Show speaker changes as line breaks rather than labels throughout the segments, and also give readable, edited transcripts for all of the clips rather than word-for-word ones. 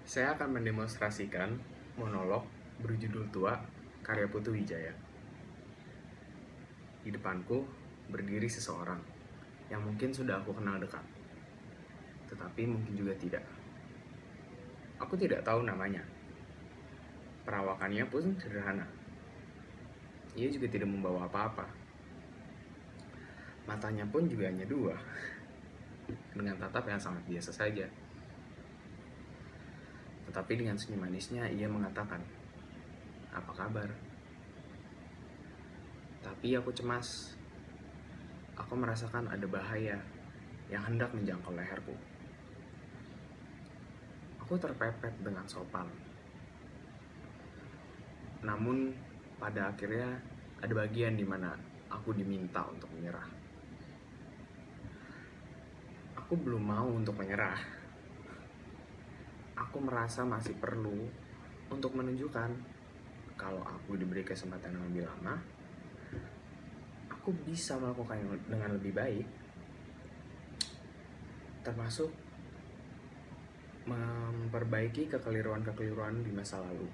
Saya akan mendemonstrasikan monolog berjudul Tua, karya Putu Wijaya. Di depanku berdiri seseorang yang mungkin sudah aku kenal dekat, tetapi mungkin juga tidak. Aku tidak tahu namanya. Perawakannya pun sederhana. Ia juga tidak membawa apa-apa. Matanya pun juga hanya dua, dengan tatap yang sangat biasa saja. Tetapi dengan senyum manisnya ia mengatakan, "Apa kabar?" Tapi aku cemas. Aku merasakan ada bahaya yang hendak menjangkau leherku. Aku terpepet dengan sopan. Namun pada akhirnya ada bagian di mana aku diminta untuk menyerah. Aku belum mau untuk menyerah. Aku merasa masih perlu untuk menunjukkan kalau aku diberi kesempatan yang lebih lama, aku bisa melakukannya dengan lebih baik, termasuk memperbaiki kekeliruan-kekeliruan di masa lalu.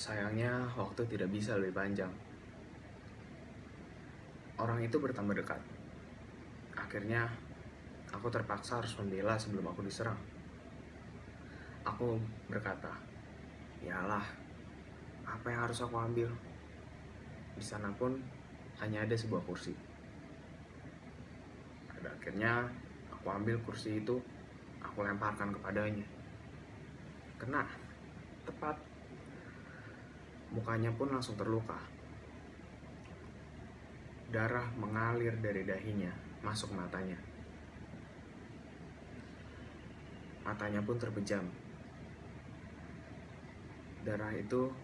Sayangnya waktu tidak bisa lebih panjang. Orang itu bertambah dekat. Akhirnya aku terpaksa harus membela sebelum aku diserang. Aku berkata, "Yalah, apa yang harus aku ambil? Di sana pun hanya ada sebuah kursi." Pada akhirnya aku ambil kursi itu, aku lemparkan kepadanya. Kena, tepat. Mukanya pun langsung terluka. Darah mengalir dari dahinya, masuk matanya. Matanya pun terbejam. Darah itu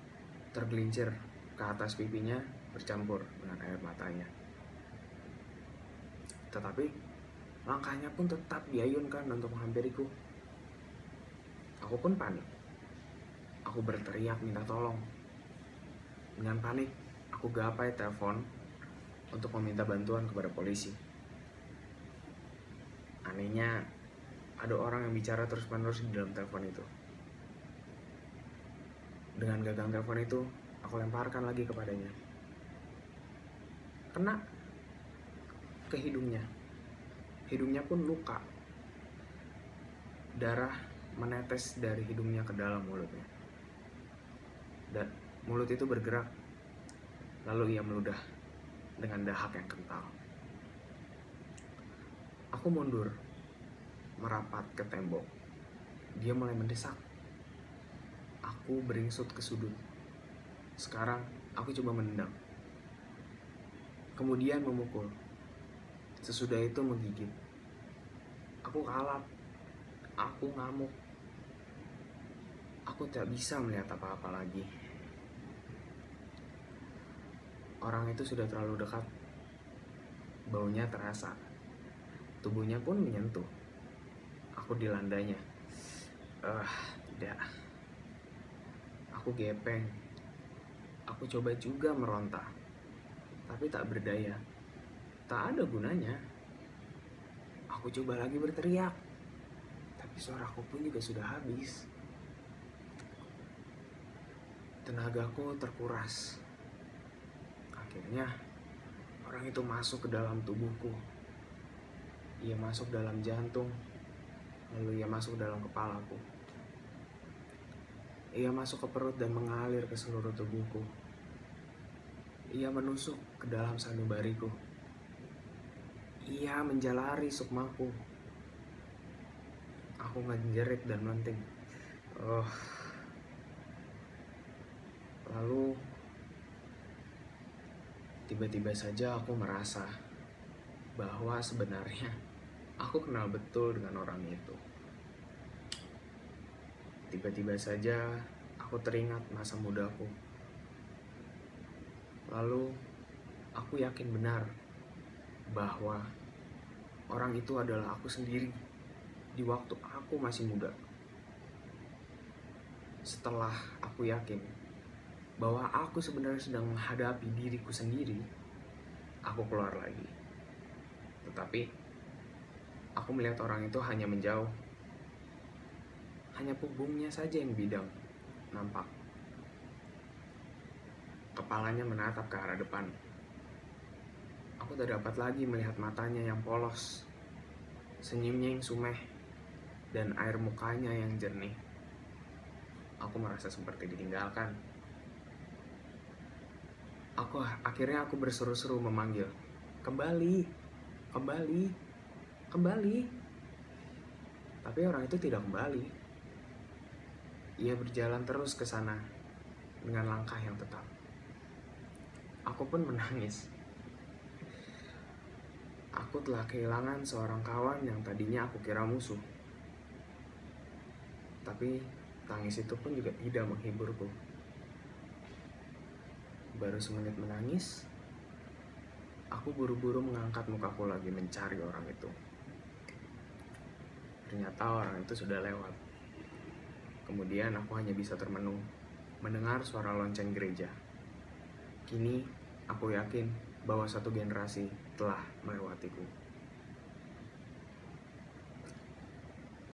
tergelincir ke atas pipinya, bercampur dengan air matanya. Tetapi langkahnya pun tetap diayunkan untuk menghampiriku. Aku pun panik. Aku berteriak minta tolong. Dengan panik, aku gapai telepon untuk meminta bantuan kepada polisi. Anehnya, ada orang yang bicara terus-menerus di dalam telepon itu. Dengan gagang telepon itu, aku lemparkan lagi kepadanya. Kena ke hidungnya. Hidungnya pun luka. Darah menetes dari hidungnya ke dalam mulutnya. Dan mulut itu bergerak. Lalu ia meludah dengan dahak yang kental. Aku mundur, merapat ke tembok. Dia mulai mendesak. Aku beringsut ke sudut. Sekarang aku coba menendang. Kemudian memukul. Sesudah itu menggigit. Aku kalap. Aku ngamuk. Aku tak bisa melihat apa-apa lagi. Orang itu sudah terlalu dekat. Baunya terasa. Tubuhnya pun menyentuh. Aku dilandanya. Tidak. Aku gepeng. Aku coba juga meronta. Tapi tak berdaya. Tak ada gunanya. Aku coba lagi berteriak. Tapi suaraku pun juga sudah habis. Tenagaku terkuras. Akhirnya orang itu masuk ke dalam tubuhku. Ia masuk dalam jantung. Lalu ia masuk dalam kepalaku. Ia masuk ke perut dan mengalir ke seluruh tubuhku. Ia menusuk ke dalam sanubariku. Ia menjalari sukmaku. Aku menjerit dan melenting. Lalu tiba-tiba saja aku merasa bahwa sebenarnya aku kenal betul dengan orang itu. Tiba-tiba saja aku teringat masa mudaku. Lalu aku yakin benar bahwa orang itu adalah aku sendiri di waktu aku masih muda. Setelah aku yakin bahwa aku sebenarnya sedang menghadapi diriku sendiri, aku keluar lagi. Tetapi aku melihat orang itu hanya menjauh. hanya punggungnya saja yang bidang nampak. Kepalanya menatap ke arah depan. Aku tak dapat lagi melihat matanya yang polos, senyumnya yang sumeh, dan air mukanya yang jernih. Aku merasa seperti ditinggalkan. Akhirnya aku berseru-seru memanggil, "Kembali, kembali, kembali." Tapi orang itu tidak kembali. Ia berjalan terus ke sana dengan langkah yang tetap. Aku pun menangis. Aku telah kehilangan seorang kawan yang tadinya aku kira musuh. Tapi tangis itu pun juga tidak menghiburku. Baru semenit menangis, aku buru-buru mengangkat mukaku lagi mencari orang itu. Ternyata orang itu sudah lewat. Kemudian aku hanya bisa termenung, mendengar suara lonceng gereja. Kini, aku yakin bahwa satu generasi telah melewatiku.